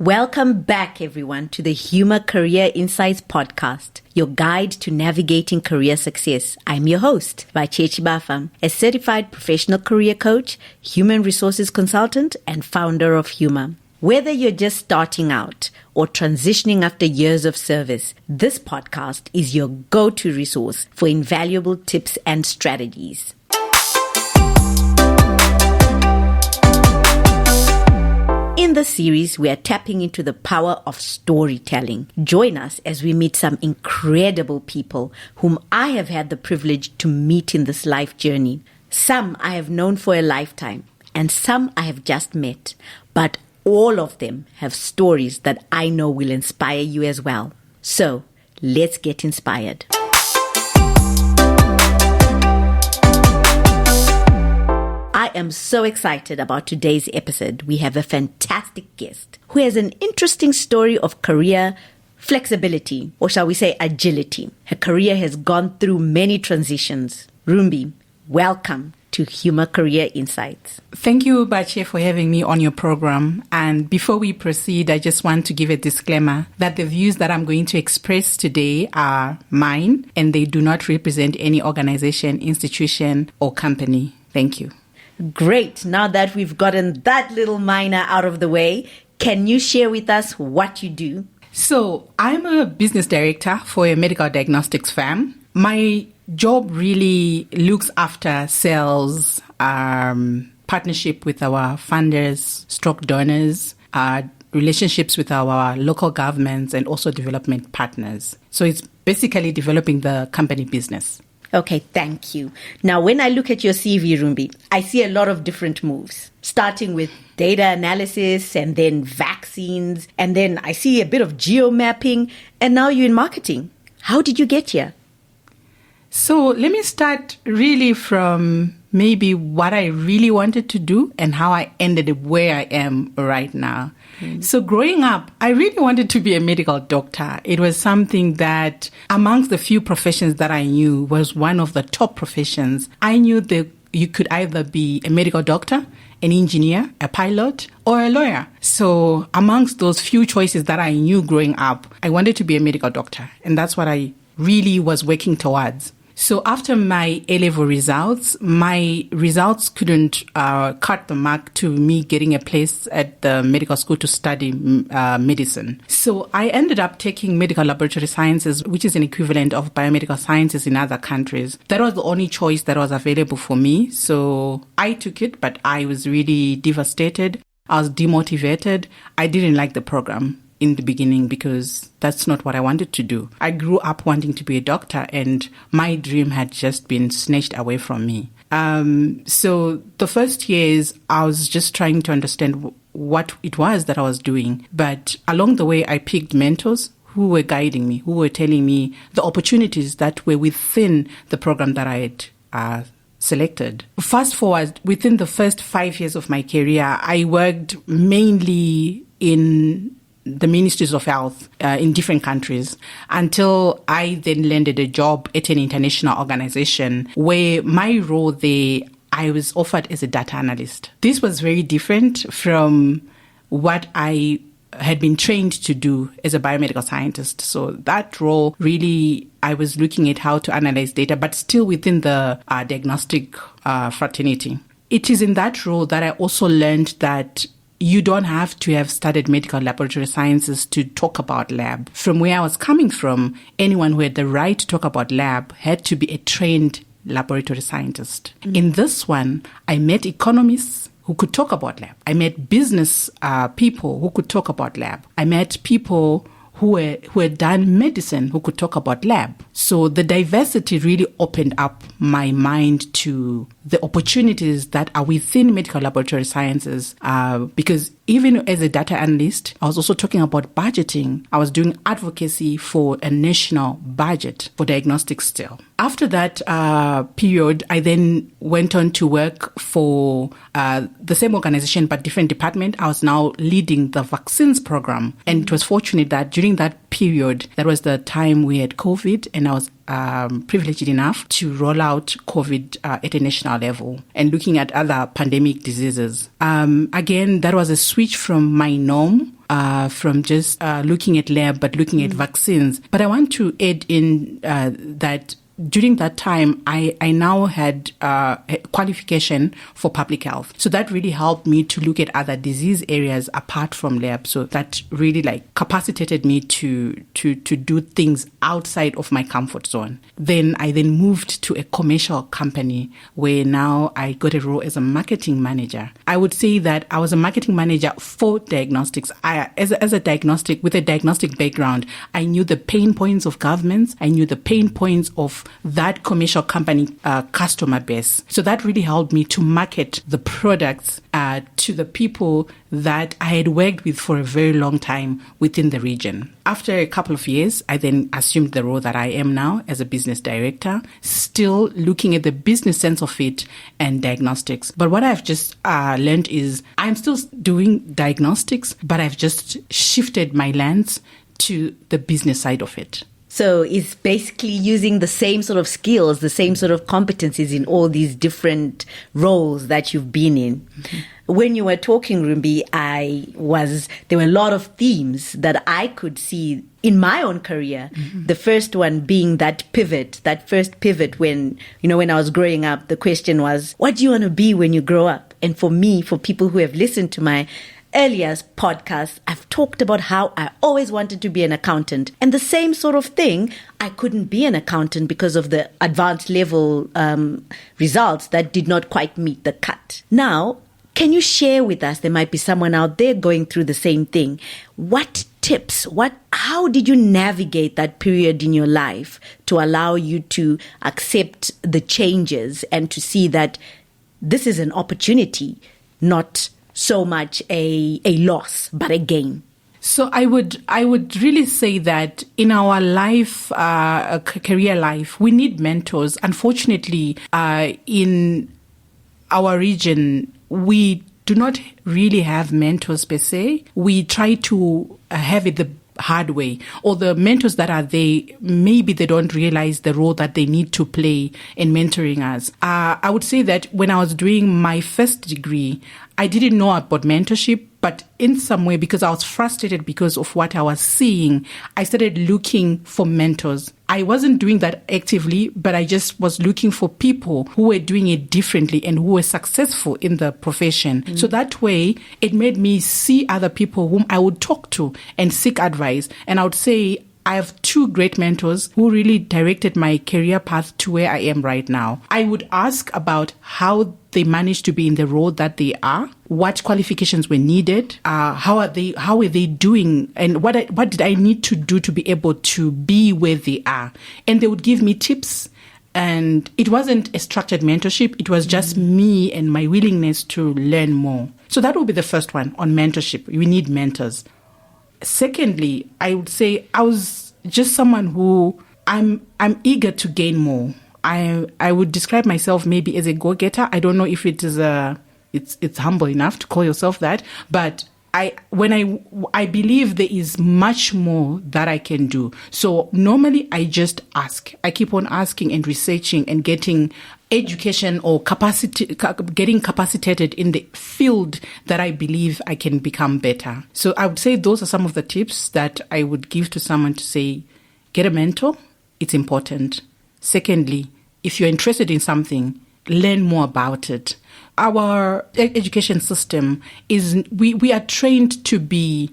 Welcome back, everyone, to the Huma Career Insights podcast, your guide to navigating career success. I'm your host, Vachechi Bafam, a certified professional career coach, human resources consultant, and founder of Huma. Whether you're just starting out or transitioning after years of service, this podcast is your go-to resource for invaluable tips and strategies. In this series, we are tapping into the power of storytelling. Join us as we meet some incredible people whom I have had the privilege to meet in this life journey. Some I have known for a lifetime, and some I have just met. But all of them have stories that I know will inspire you as well. So, let's get inspired. I am so excited about today's episode. We have a fantastic guest who has an interesting story of career flexibility, or shall we say agility. Her career has gone through many transitions. Rumbi, welcome to Huma Career Insights. Thank you, Bache, for having me on your program. And before we proceed, I just want to give a disclaimer that the views that I'm going to express today are mine, and they do not represent any organization, institution, or company. Thank you. Great. Now that we've gotten that little minor out of the way, can you share with us what you do? So I'm a business director for a medical diagnostics firm. My job really looks after sales, partnership with our funders, stroke donors, relationships with our local governments, and also development partners. So it's basically developing the company business. Okay, thank you. Now, when I look at your CV, Rumbi, I see a lot of different moves, starting with data analysis and then vaccines, and then I see a bit of geomapping, and now you're in marketing. How did you get here? So let me start really from maybe what I really wanted to do and how I ended up where I am right now. So growing up, I really wanted to be a medical doctor. It was something that amongst the few professions that I knew was one of the top professions. I knew that you could either be a medical doctor, an engineer, a pilot, or a lawyer. So amongst those few choices that I knew growing up, I wanted to be a medical doctor. And that's what I really was working towards. So after my A-level results, my results couldn't cut the mark to me getting a place at the medical school to study medicine. So I ended up taking medical laboratory sciences, which is an equivalent of biomedical sciences in other countries. That was the only choice that was available for me. So I took it, but I was really devastated. I was demotivated. I didn't like the program in the beginning because that's not what I wanted to do. I grew up wanting to be a doctor and my dream had just been snatched away from me. So the first years, I was just trying to understand what it was that I was doing. But along the way, I picked mentors who were guiding me, who were telling me the opportunities that were within the program that I had selected. Fast forward, within the first 5 years of my career, I worked mainly in the ministries of health in different countries until I then landed a job at an international organization where my role there, I was offered as a data analyst. This was very different from what I had been trained to do as a biomedical scientist. So that role really, I was looking at how to analyze data, but still within the diagnostic fraternity. It is in that role that I also learned that you don't have to have studied medical laboratory sciences to talk about lab. From where I was coming from, anyone who had the right to talk about lab had to be a trained laboratory scientist. In this one, I met economists who could talk about lab. I met business people who could talk about lab. I met people who had done medicine who could talk about lab. So the diversity really opened up my mind to the opportunities that are within medical laboratory sciences because even as a data analyst, I was also talking about budgeting. I was doing advocacy for a national budget for diagnostics still. After that period, I then went on to work for the same organization but different department. I was now leading the vaccines program. And it was fortunate that during that period, that was the time we had COVID, and I was privileged enough to roll out COVID at a national international level and looking at other pandemic diseases. Again, that was a switch from my norm, from just looking at lab, but looking at vaccines. But I want to add in that during that time, I now had a qualification for public health. So that really helped me to look at other disease areas apart from lab. So that really capacitated me to do things outside of my comfort zone. Then I moved to a commercial company where now I got a role as a marketing manager. I would say that I was a marketing manager for diagnostics. As a diagnostic, with a diagnostic background, I knew the pain points of governments. I knew the pain points of that commercial company customer base. So that really helped me to market the products to the people that I had worked with for a very long time within the region. After a couple of years, I then assumed the role that I am now as a business director, still looking at the business sense of it and diagnostics. But what I've just learned is I'm still doing diagnostics, but I've just shifted my lens to the business side of it. So it's basically using the same sort of skills, the same sort of competencies in all these different roles that you've been in. Mm-hmm. When you were talking, Rumbi, there were a lot of themes that I could see in my own career. Mm-hmm. The first one being that first pivot when I was growing up, the question was, what do you want to be when you grow up? And for me, for people who have listened to my earlier podcast, I've talked about how I always wanted to be an accountant. And the same sort of thing, I couldn't be an accountant because of the advanced level results that did not quite meet the cut. Now, can you share with us, there might be someone out there going through the same thing. What tips, how did you navigate that period in your life to allow you to accept the changes and to see that this is an opportunity, not so much a loss, but a gain? So I would really say that in our life, career life, we need mentors. Unfortunately, in our region, we do not really have mentors per se. We try to have it the hard way, or the mentors that are there, maybe they don't realize the role that they need to play in mentoring us. I would say that when I was doing my first degree, I didn't know about mentorship, but in some way, because I was frustrated because of what I was seeing, I started looking for mentors. I wasn't doing that actively, but I just was looking for people who were doing it differently and who were successful in the profession. Mm-hmm. So that way, it made me see other people whom I would talk to and seek advice. And I would say, I have two great mentors who really directed my career path to where I am right now. I would ask about how they managed to be in the role that they are, what qualifications were needed, how were they doing, and what did I need to do to be able to be where they are. And they would give me tips. And it wasn't a structured mentorship. It was just me and my willingness to learn more. So that would be the first one on mentorship. We need mentors. Secondly, I would say I was just someone who I'm eager to gain more. I would describe myself maybe as a go-getter. I don't know if it is it's humble enough to call yourself that, but I believe there is much more that I can do. So normally I just ask. I keep on asking and researching and getting education or getting capacitated in the field that I believe I can become better. So I would say those are some of the tips that I would give to someone to say, get a mentor. It's important. Secondly, if you're interested in something, learn more about it. Our education system is, we are trained to be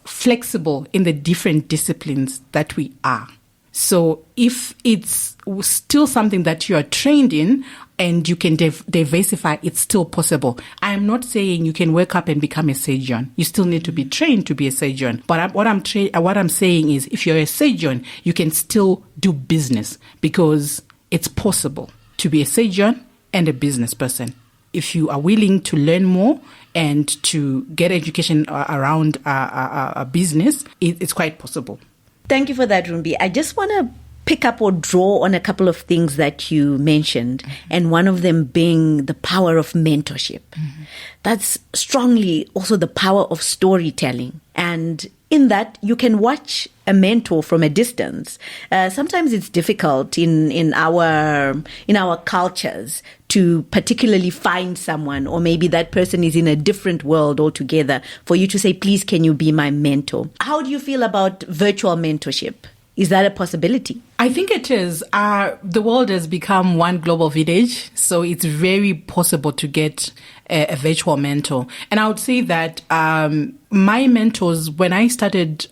flexible in the different disciplines that we are. So if it's still something that you are trained in and you can diversify, it's still possible. I am not saying you can wake up and become a surgeon. You still need to be trained to be a surgeon. But what I'm saying is, if you're a surgeon, you can still do business, because it's possible to be a surgeon and a business person. If you are willing to learn more and to get education around a business, it's quite possible. Thank you for that, Rumbi. I just want to pick up or draw on a couple of things that you mentioned, and one of them being the power of mentorship. Mm-hmm. That's strongly also the power of storytelling. And in that, you can watch a mentor from a distance. Sometimes it's difficult in our cultures to particularly find someone, or maybe that person is in a different world altogether, for you to say, please, can you be my mentor? How do you feel about virtual mentorship? Is that a possibility? I think it is. The world has become one global village, so it's very possible to get a virtual mentor. And I would say that my mentors, when I started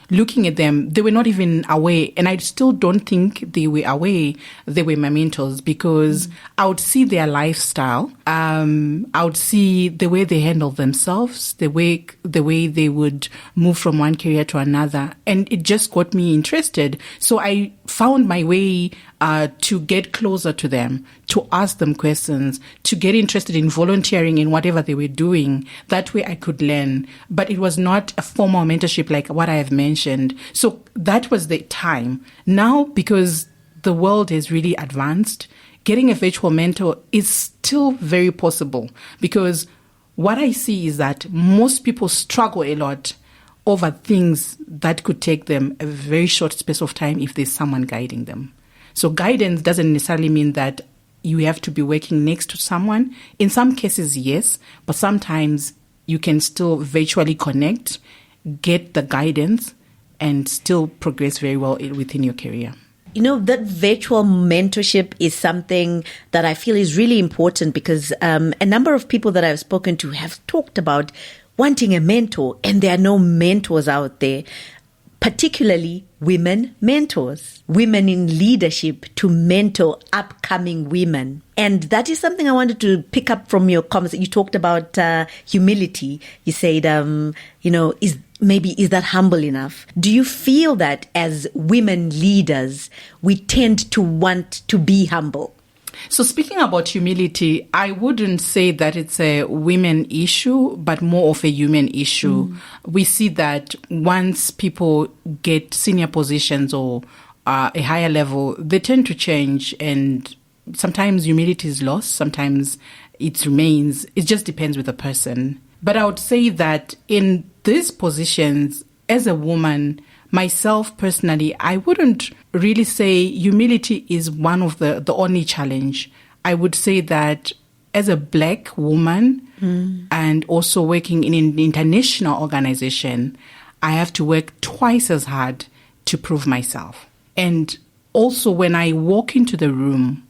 looking at them, they were not even aware, and I still don't think they were aware they were my mentors, because I would see their lifestyle. I would see the way they handle themselves, the way they would move from one career to another, and it just got me interested. So I found my way to get closer to them, to ask them questions, to get interested in volunteering in whatever they were doing. That way I could learn. But it was not a formal mentorship like what I have mentioned. So that was the time. Now, because the world has really advanced, getting a virtual mentor is still very possible, because what I see is that most people struggle a lot over things that could take them a very short space of time if there's someone guiding them. So guidance doesn't necessarily mean that you have to be working next to someone. In some cases, yes, but sometimes you can still virtually connect, get the guidance, and still progress very well within your career. You know, that virtual mentorship is something that I feel is really important, because a number of people that I've spoken to have talked about wanting a mentor, and there are no mentors out there, particularly women mentors, women in leadership to mentor upcoming women. And that is something I wanted to pick up from your comments. You talked about humility. You said, is that humble enough? Do you feel that as women leaders, we tend to want to be humble? So speaking about humility, I wouldn't say that it's a women issue, but more of a human issue. We see that once people get senior positions or a higher level, they tend to change, and sometimes humility is lost, sometimes it remains. It just depends with the person. But I would say that in these positions, as a woman, myself personally, I wouldn't really say humility is one of the only challenge. I would say that as a Black woman and also working in an international organization, I have to work twice as hard to prove myself. And also when I walk into the room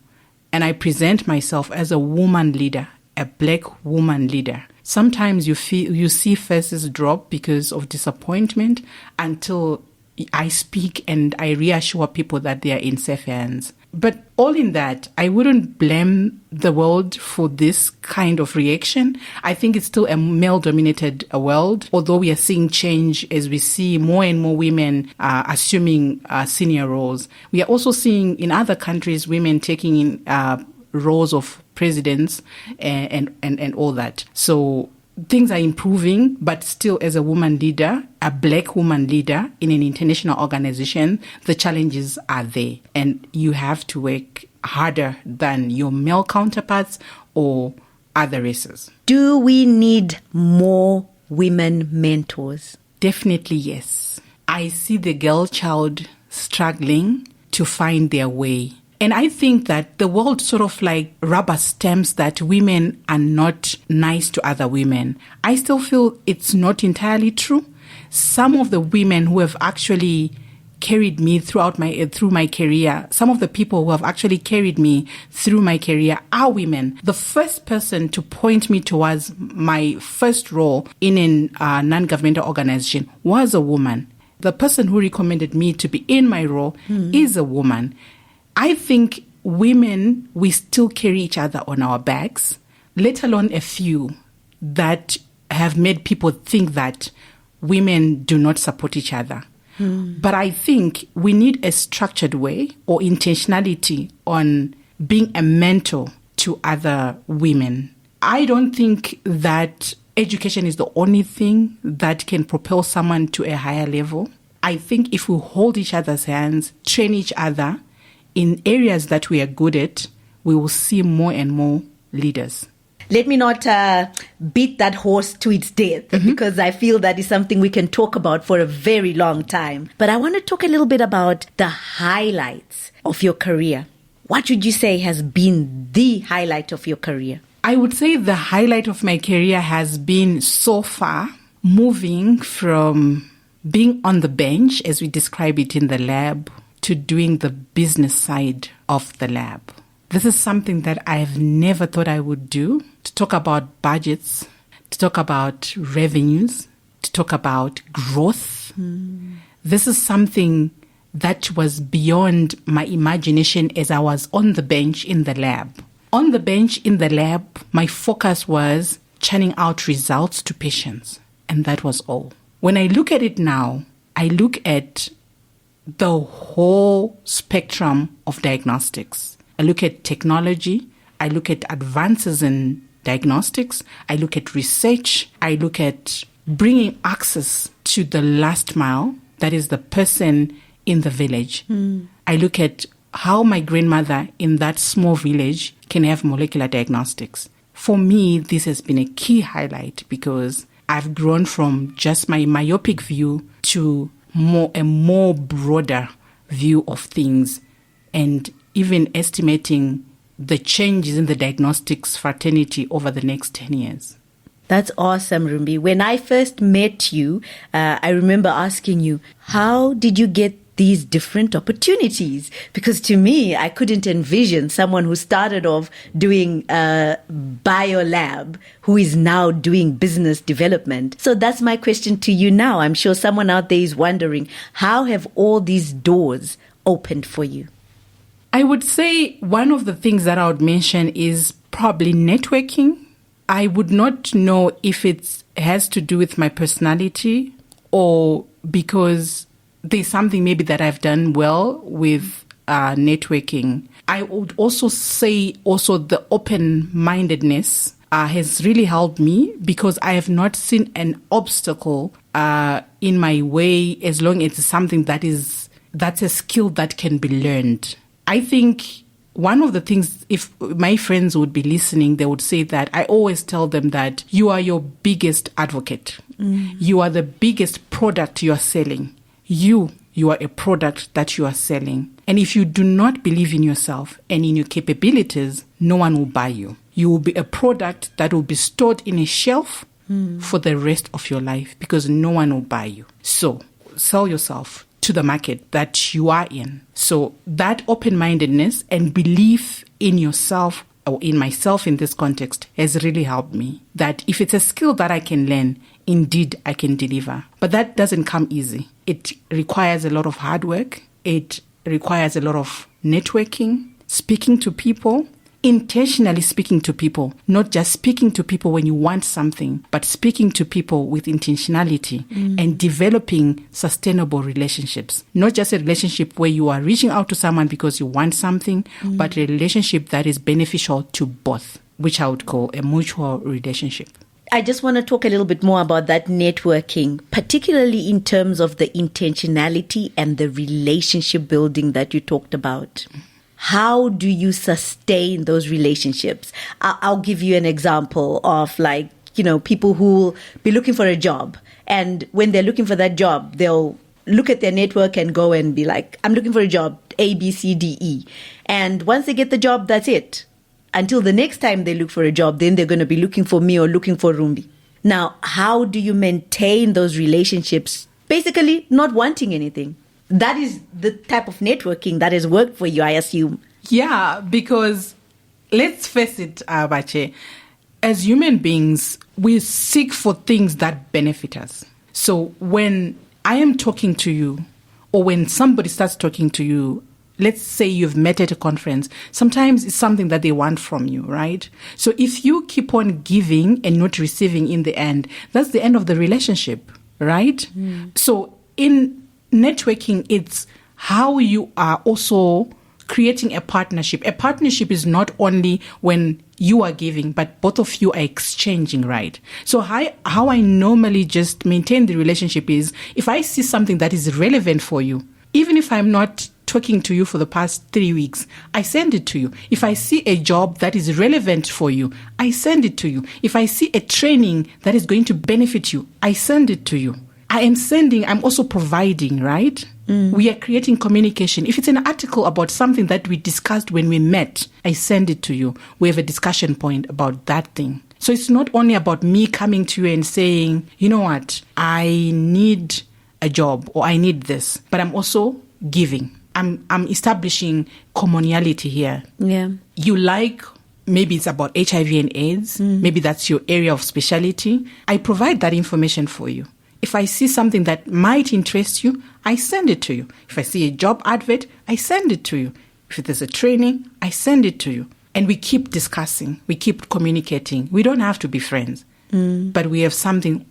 and I present myself as a woman leader, a Black woman leader, sometimes you see faces drop because of disappointment until I speak and I reassure people that they are in safe hands. But all in that, I wouldn't blame the world for this kind of reaction. I think it's still a male-dominated world, although we are seeing change as we see more and more women assuming senior roles. We are also seeing in other countries women taking in roles of presidents and all that. So things are improving, but still as a woman leader, a Black woman leader in an international organization, the challenges are there. And you have to work harder than your male counterparts or other races. Do we need more women mentors? Definitely yes. I see the girl child struggling to find their way. And I think that the world sort of like rubber stamps that women are not nice to other women. I still feel it's not entirely true. Some of the women who have actually carried me through my career, some of the people who have actually carried me through my career are women. The first person to point me towards my first role in a non-governmental organization was a woman. The person who recommended me to be in my role is a woman. I think women, we still carry each other on our backs, let alone a few that have made people think that women do not support each other. But I think we need a structured way or intentionality on being a mentor to other women. I don't think that education is the only thing that can propel someone to a higher level. I think if we hold each other's hands, train each other, in areas that we are good at, we will see more and more leaders. Let me not beat that horse to its death, because I feel that is something we can talk about for a very long time. But I want to talk a little bit about the highlights of your career. what would you say has been the highlight of your career? I would say the highlight of my career has been so far moving from being on the bench, as we describe it in the lab, to doing the business side of the lab. This is something that I've never thought I would do, to talk about budgets, to talk about revenues, to talk about growth. This is something that was beyond my imagination as I was on the bench in the lab. On the bench in the lab, my focus was churning out results to patients, and that was all. When I look at it now, I look at the whole spectrum of diagnostics. I look at technology, I look at advances in diagnostics, I look at research, I look at bringing access to the last mile, that is the person in the village. I look at how my grandmother in that small village can have molecular diagnostics. For me, this has been a key highlight because I've grown from just my myopic view to a more broader view of things, and even estimating the changes in the diagnostics fraternity over the next 10 years. That's awesome, Rumbi. When I first met you, I remember asking you, how did you get these different opportunities? Because to me, I couldn't envision someone who started off doing a biolab who is now doing business development. So that's my question to you now. I'm sure someone out there is wondering, how have all these doors opened for you? I would say one of the things that I would mention is probably networking. I would not know if it has to do with my personality or because there's something maybe that I've done well with networking. I would also say the open-mindedness has really helped me because I have not seen an obstacle in my way as long as it's something that's a skill that can be learned. I think one of the things, if my friends would be listening, they would say that I always tell them that you are your biggest advocate. You are the biggest product you are selling. You are a product that you are selling. And if you do not believe in yourself and in your capabilities, no one will buy you. You will be a product that will be stored in a shelf for the rest of your life because no one will buy you. So sell yourself to the market that you are in. So that open-mindedness and belief in yourself, or in myself in this context, has really helped me. That if it's a skill that I can learn, indeed I can deliver. But that doesn't come easy. It requires a lot of hard work. It requires a lot of networking, speaking to people, intentionally speaking to people, not just speaking to people when you want something, but speaking to people with intentionality and developing sustainable relationships. Not just a relationship where you are reaching out to someone because you want something, but a relationship that is beneficial to both, which I would call a mutual relationship. I just want to talk a little bit more about that networking, particularly in terms of the intentionality and the relationship building that you talked about. How do you sustain those relationships? I'll give you an example of people who will be looking for a job. And when they're looking for that job, they'll look at their network and go and be like, I'm looking for a job, A, B, C, D, E. And once they get the job, that's it. Until the next time they look for a job, then they're going to be looking for me or looking for Rumbi. Now, how do you maintain those relationships? Basically, not wanting anything. That is the type of networking that has worked for you, I assume. Yeah, because let's face it, Bache, as human beings, we seek for things that benefit us. So when I am talking to you, or when somebody starts talking to you, let's say you've met at a conference, sometimes it's something that they want from you, right? So if you keep on giving and not receiving in the end, that's the end of the relationship, right? So in networking, it's how you are also creating a partnership. A partnership is not only when you are giving, but both of you are exchanging, right? So how I normally just maintain the relationship is if I see something that is relevant for you, even if I'm not talking to you for the past 3 weeks, I send it to you. If I see a job that is relevant for you, I send it to you. If I see a training that is going to benefit you, I send it to you. I'm also providing, right? We are creating communication. If it's an article about something that we discussed when we met, I send it to you. We have a discussion point about that thing. So it's not only about me coming to you and saying, you know what, I need a job or I need this, but I'm also giving. I'm establishing commonality here. Yeah. You like, maybe it's about HIV and AIDS. Maybe that's your area of specialty. I provide that information for you. If I see something that might interest you, I send it to you. If I see a job advert, I send it to you. If there's a training, I send it to you. And we keep discussing. We keep communicating. We don't have to be friends. But we have something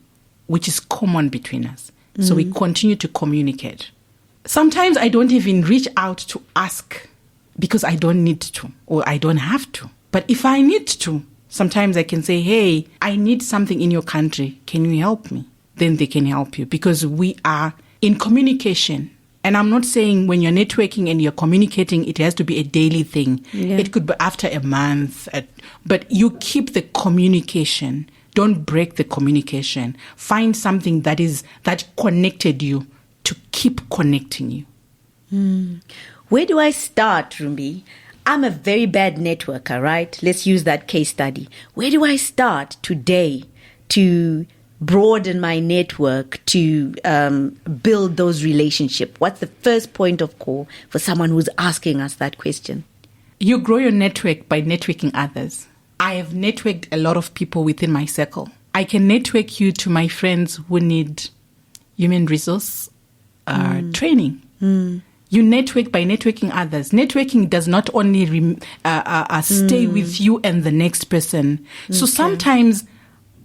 which is common between us. So we continue to communicate. Sometimes I don't even reach out to ask because I don't need to or I don't have to. But if I need to, sometimes I can say, hey, I need something in your country. Can you help me? Then they can help you because we are in communication. And I'm not saying when you're networking and you're communicating, it has to be a daily thing. Yeah. It could be after a month. But you keep the communication. Don't break the communication. Find something that connected you to keep connecting you. Where do I start, Rumbi? I'm a very bad networker, right? Let's use that case study. Where do I start today to broaden my network, to build those relationships? What's the first point of call for someone who's asking us that question? You grow your network by networking others. I have networked a lot of people within my circle. I can network you to my friends who need human resource training. You network by networking others. Networking does not only stay with you and the next person. So sometimes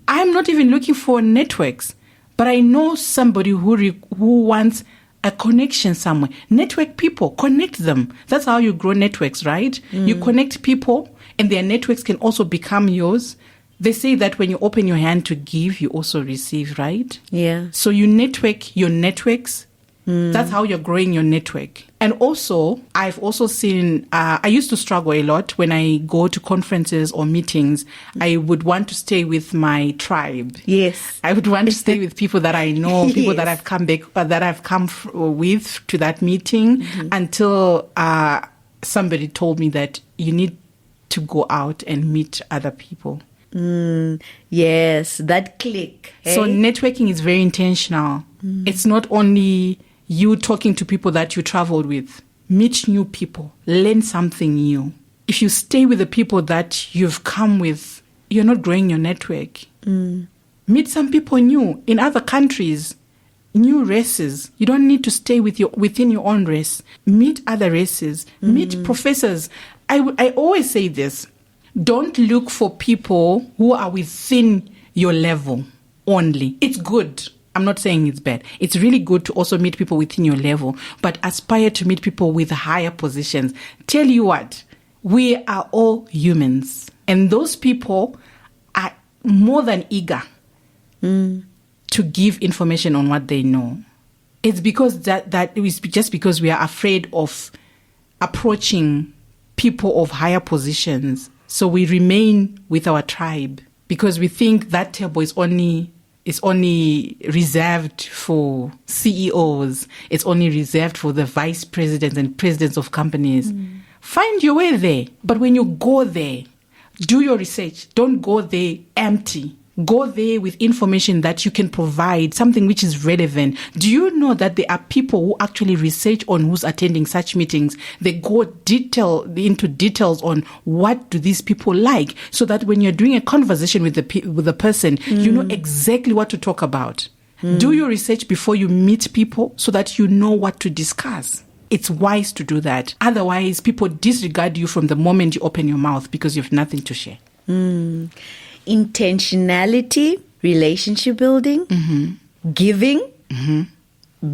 I'm not even looking for networks, but I know somebody who wants a connection somewhere. Network people, connect them. That's how you grow networks, right? You connect people and their networks can also become yours. They say that when you open your hand to give, you also receive, right? Yeah. So you network your networks. That's how you're growing your network. And also, I've also seen, I used to struggle a lot when I go to conferences or meetings. I would want to stay with my tribe. Yes. I would want to stay with people that I know, people that I've come back, that I've come with to that meeting until somebody told me that you need to go out and meet other people. Yes, that click. Hey? So networking is very intentional. It's not only you talking to people that you traveled with. Meet new people. Learn something new. If you stay with the people that you've come with, you're not growing your network. Meet some people new in other countries, new races. You don't need to stay within your own race. Meet other races. Meet professors. I always say this. Don't look for people who are within your level only. It's good. I'm not saying it's bad. It's really good to also meet people within your level, but aspire to meet people with higher positions. Tell you what, we are all humans. And those people are more than eager to give information on what they know. It's because that is just because we are afraid of approaching people of higher positions. So we remain with our tribe because we think that table is only reserved for CEOs. It's only reserved for the vice presidents and presidents of companies. Find your way there. But when you go there, do your research. Don't go there empty. Go there with information that you can provide, something which is relevant. Do you know that there are people who actually research on who's attending such meetings? They go into details on what do these people like, so that when you're doing a conversation with the person, you know exactly what to talk about. Do your research before you meet people so that you know what to discuss. It's wise to do that. Otherwise, people disregard you from the moment you open your mouth because you have nothing to share. Intentionality, relationship building, giving,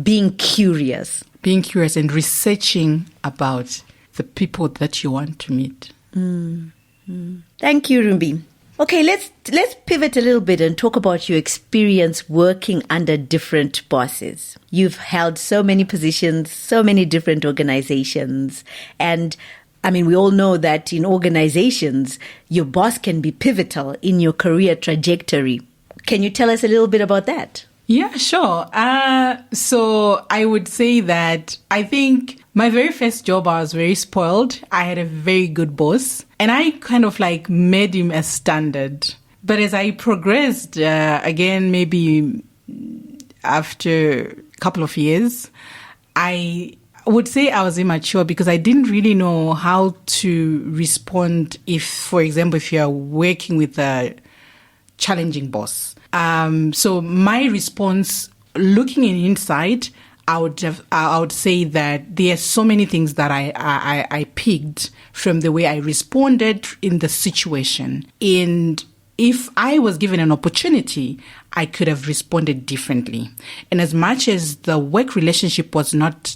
being curious. Being curious and researching about the people that you want to meet. Thank you, Rumbi. Okay, let's pivot a little bit and talk about your experience working under different bosses. You've held so many positions, so many different organizations, and I mean, we all know that in organizations, your boss can be pivotal in your career trajectory. Can you tell us a little bit about that? Yeah, sure. So I would say that I think my very first job, I was very spoiled. I had a very good boss, and I kind of like made him a standard. But as I progressed, again, maybe after a couple of years, I would say I was immature because I didn't really know how to respond if, for example, if you're working with a challenging boss. So my response, looking in hindsight, I would say that there are so many things that I picked from the way I responded in the situation. And if I was given an opportunity, I could have responded differently. And as much as the work relationship was not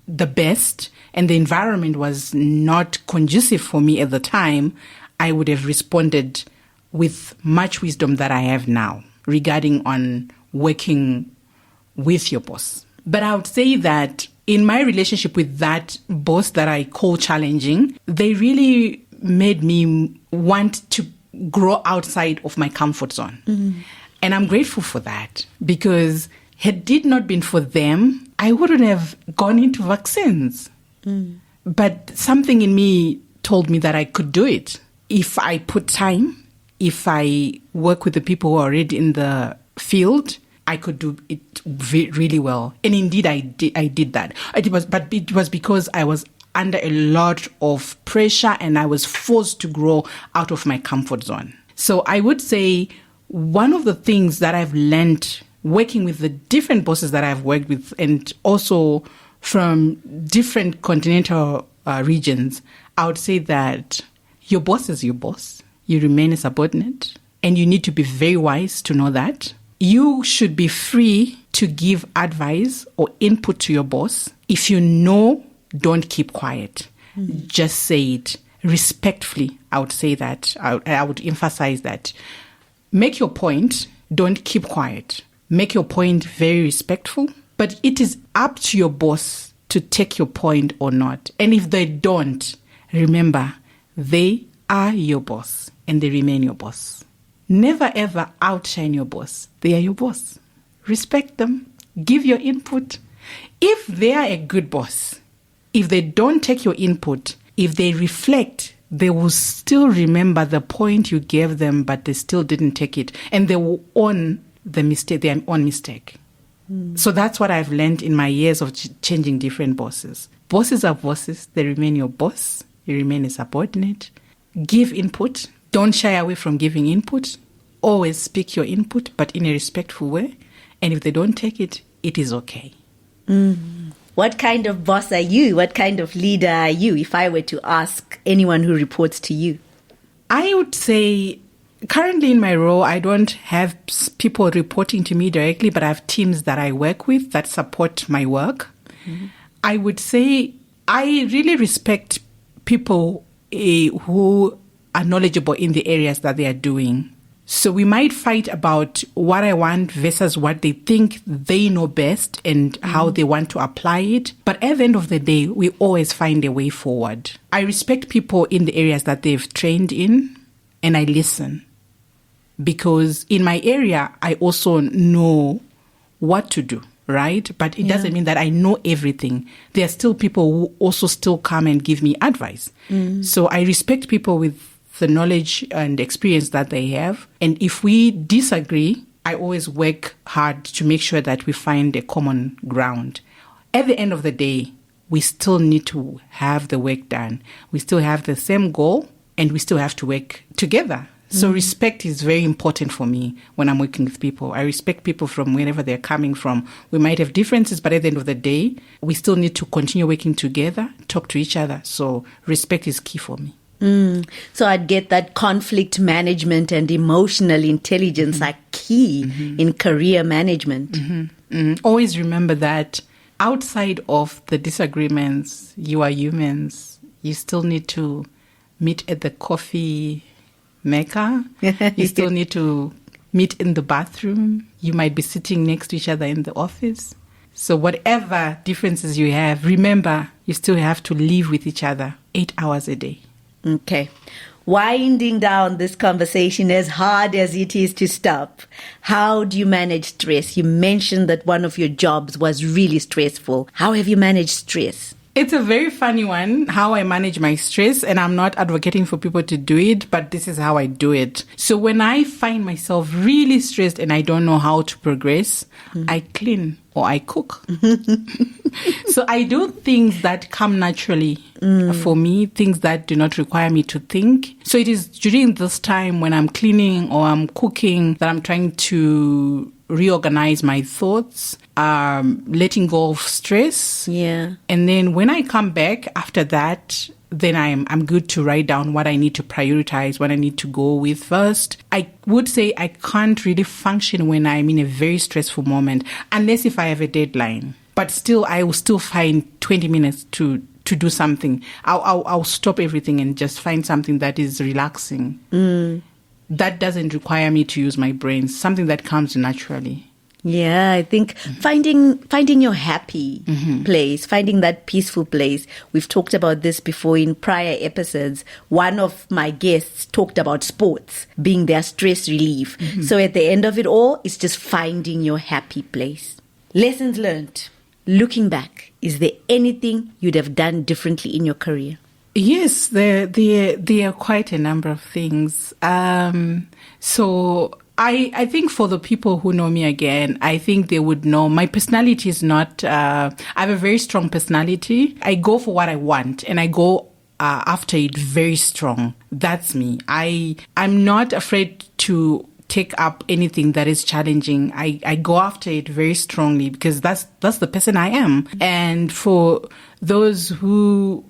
the best and the environment was not conducive for me at the time, I would have responded with much wisdom that I have now regarding on working with your boss. But I would say that in my relationship with that boss that I call challenging, they really made me want to grow outside of my comfort zone. Mm-hmm. And I'm grateful for that because had it not been for them, I wouldn't have gone into vaccines. Mm. But something in me told me that I could do it if I put time. If I work with the people who are already in the field, I could do it really well. And indeed, I did that. It was because I was under a lot of pressure and I was forced to grow out of my comfort zone. So I would say one of the things that I've learned working with the different bosses that I've worked with and also from different continental regions, I would say that your boss is your boss. You remain a subordinate, and you need to be very wise to know that. You should be free to give advice or input to your boss. If you know, don't keep quiet. Mm-hmm. Just say it respectfully. I would say that. I would emphasize that. Make your point. Don't keep quiet. Make your point very respectful. But it is up to your boss to take your point or not. And if they don't, remember, they are your boss. And they remain your boss. Never ever outshine your boss. They are your boss. Respect them. Give your input. If they are a good boss, if they don't take your input, if they reflect, they will still remember the point you gave them, but they still didn't take it. And they will own the mistake, their own mistake. Mm. So that's what I've learned in my years of changing different bosses. Bosses are bosses. They remain your boss. You remain a subordinate. Give input. Don't shy away from giving input. Always speak your input, but in a respectful way. And if they don't take it, it is okay. Mm. What kind of boss are you? What kind of leader are you, if I were to ask anyone who reports to you? I would say currently in my role, I don't have people reporting to me directly, but I have teams that I work with that support my work. Mm-hmm. I would say I really respect people who are knowledgeable in the areas that they are doing. So we might fight about what I want versus what they think they know best and how they want to apply it. But at the end of the day, we always find a way forward. I respect people in the areas that they've trained in, and I listen. Because in my area, I also know what to do, right? But it doesn't mean that I know everything. There are still people who also still come and give me advice. Mm. So I respect people with the knowledge and experience that they have. And if we disagree, I always work hard to make sure that we find a common ground. At the end of the day, we still need to have the work done. We still have the same goal and we still have to work together. So respect is very important for me when I'm working with people. I respect people from wherever they're coming from. We might have differences, but at the end of the day, we still need to continue working together, talk to each other. So respect is key for me. So I'd get that conflict management and emotional intelligence are key in career management. Always remember that outside of the disagreements, you are humans. You still need to meet at the coffee maker. You still need to meet in the bathroom. You might be sitting next to each other in the office. So whatever differences you have, remember, you still have to live with each other 8 hours a day. Okay. Winding down this conversation, as hard as it is to stop, how do you manage stress? You mentioned that one of your jobs was really stressful. How have you managed stress? It's a very funny one, how I manage my stress, and I'm not advocating for people to do it, but this is how I do it. So when I find myself really stressed and I don't know how to progress, I clean or I cook. So I do things that come naturally for me, things that do not require me to think. So it is during this time when I'm cleaning or I'm cooking that I'm trying to reorganize my thoughts, letting go of stress. Yeah. And then when I come back after that, then I'm good to write down what I need to prioritize, what I need to go with first. I would say I can't really function when I'm in a very stressful moment, unless if I have a deadline. But still, I will still find 20 minutes to do something. I'll stop everything and just find something that is relaxing. That doesn't require me to use my brain, something that comes naturally. Yeah, I think finding your happy place, finding that peaceful place. We've talked about this before in prior episodes. One of my guests talked about sports being their stress relief. So at the end of it all, it's just finding your happy place. Lessons learned. Looking back, is there anything you'd have done differently in your career? Yes, there are quite a number of things. So I think for the people who know me again, I think they would know my personality is not, I have a very strong personality. I go for what I want and I go after it very strong. That's me. I'm not afraid to take up anything that is challenging. I go after it very strongly because that's the person I am. And for those who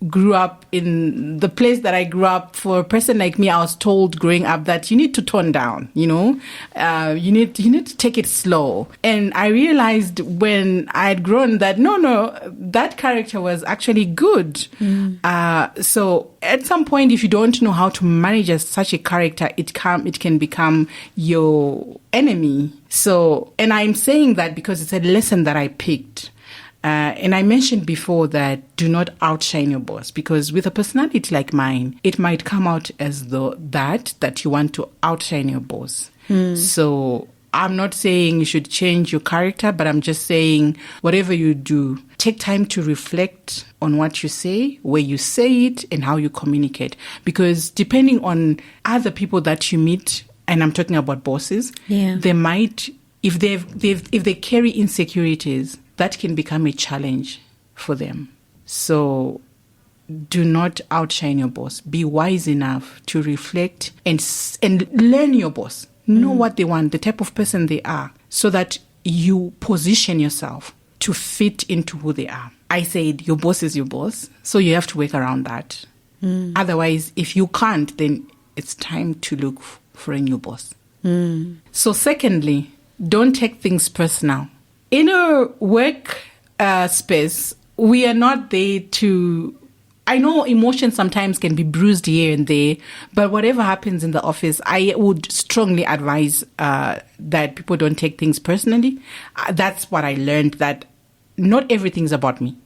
grew up in the place that I grew up, for a person like me, I was told growing up that you need to tone down, you need to take it slow. And I realized when I had grown that no, that character was actually good. So at some point, if you don't know how to manage such a character, it can become your enemy. So, and I'm saying that because it's a lesson that I picked. And I mentioned before that do not outshine your boss, because with a personality like mine, it might come out as though that you want to outshine your boss. So I'm not saying you should change your character, but I'm just saying whatever you do, take time to reflect on what you say, where you say it, and how you communicate. Because depending on other people that you meet, and I'm talking about bosses, they might, if they carry insecurities, that can become a challenge for them. So do not outshine your boss. Be wise enough to reflect and learn your boss. Know what they want, the type of person they are, so that you position yourself to fit into who they are. I said your boss is your boss, so you have to work around that. Otherwise, if you can't, then it's time to look for a new boss. So secondly, don't take things personal. In a work space, we are not there to... I know emotions sometimes can be bruised here and there, but whatever happens in the office, I would strongly advise that people don't take things personally. That's what I learned, that not everything's about me.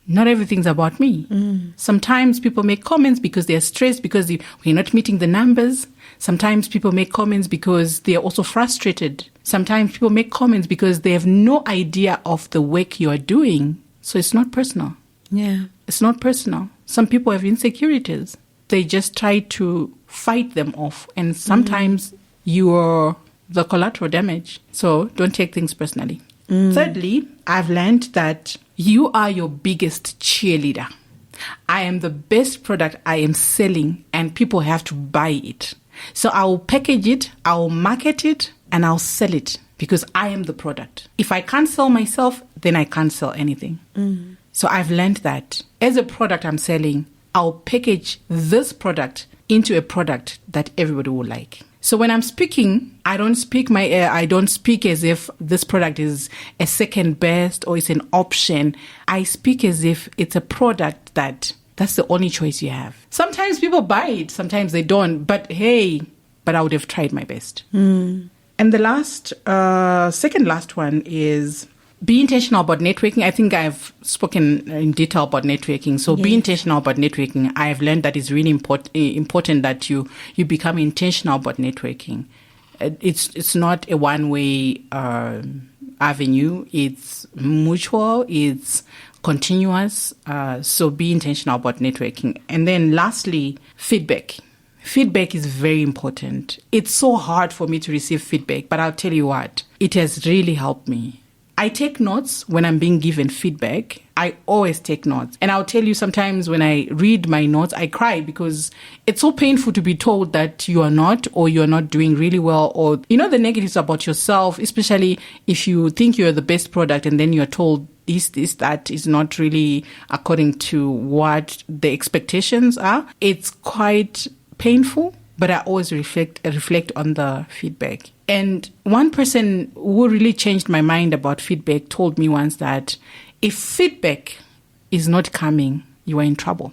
Not everything's about me. Sometimes people make comments because they're stressed, because we're not meeting the numbers. Sometimes people make comments because they're also frustrated. Sometimes people make comments because they have no idea of the work you are doing. So it's not personal. Yeah. It's not personal. Some people have insecurities. They just try to fight them off. And sometimes you're the collateral damage. So don't take things personally. Thirdly, I've learned that you are your biggest cheerleader. I am the best product I am selling, and people have to buy it. So I'll package it, I'll market it, and I'll sell it because I am the product. If I can't sell myself, then I can't sell anything. So I've learned that as a product I'm selling, I'll package this product into a product that everybody will like. So when I'm speaking, I don't speak as if this product is a second best or it's an option. I speak as if it's a product that's the only choice you have. Sometimes people buy it, sometimes they don't. But I would have tried my best. And the second last one is be intentional about networking. I think I've spoken in detail about networking. So be intentional about networking. I've learned that it's really important that you become intentional about networking. It's not a one-way avenue. It's mutual. It's continuous. So be intentional about networking. And then lastly, feedback. Feedback is very important. It's so hard for me to receive feedback, but I'll tell you what, it has really helped me. I take notes when I'm being given feedback. I always take notes. And I'll tell you, sometimes when I read my notes, I cry because it's so painful to be told that you are not, or you're not doing really well, or, the negatives about yourself, especially if you think you're the best product and then you're told this, that is not really according to what the expectations are. It's quite painful, but I always reflect on the feedback. And one person who really changed my mind about feedback told me once that if feedback is not coming, you are in trouble.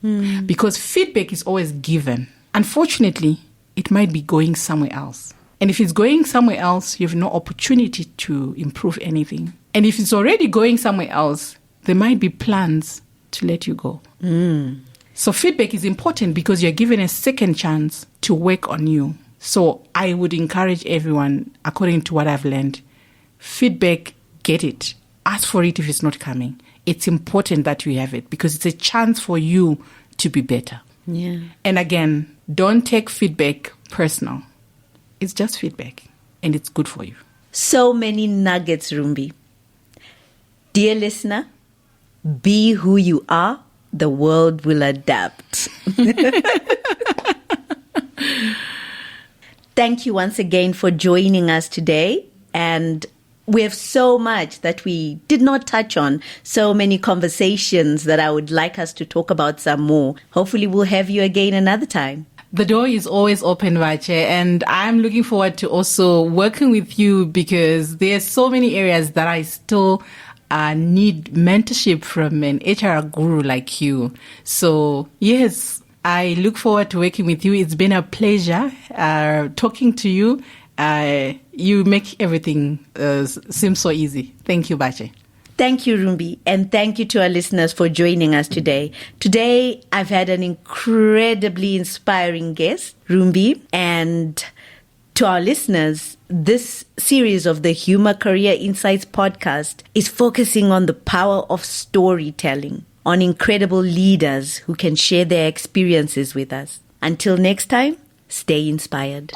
Because feedback is always given. Unfortunately, it might be going somewhere else. And if it's going somewhere else, you have no opportunity to improve anything. And if it's already going somewhere else, there might be plans to let you go. So feedback is important because you're given a second chance to work on you. So I would encourage everyone, according to what I've learned, feedback, get it. Ask for it if it's not coming. It's important that you have it because it's a chance for you to be better. Yeah. And again, don't take feedback personal. It's just feedback and it's good for you. So many nuggets, Rumbi. Dear listener, be who you are. The world will adapt. Thank you once again for joining us today. And we have so much that we did not touch on, so many conversations that I would like us to talk about some more. Hopefully we'll have you again another time. The door is always open, Vache, and I'm looking forward to also working with you because there's so many areas that I still need mentorship from an HR guru like you. So, yes, I look forward to working with you. It's been a pleasure talking to you. You make everything seem so easy. Thank you, Bache. Thank you, Rumbi, and thank you to our listeners for joining us today. Today, I've had an incredibly inspiring guest, Rumbi, and to our listeners, this series of the Humor Career Insights podcast is focusing on the power of storytelling, on incredible leaders who can share their experiences with us. Until next time, stay inspired.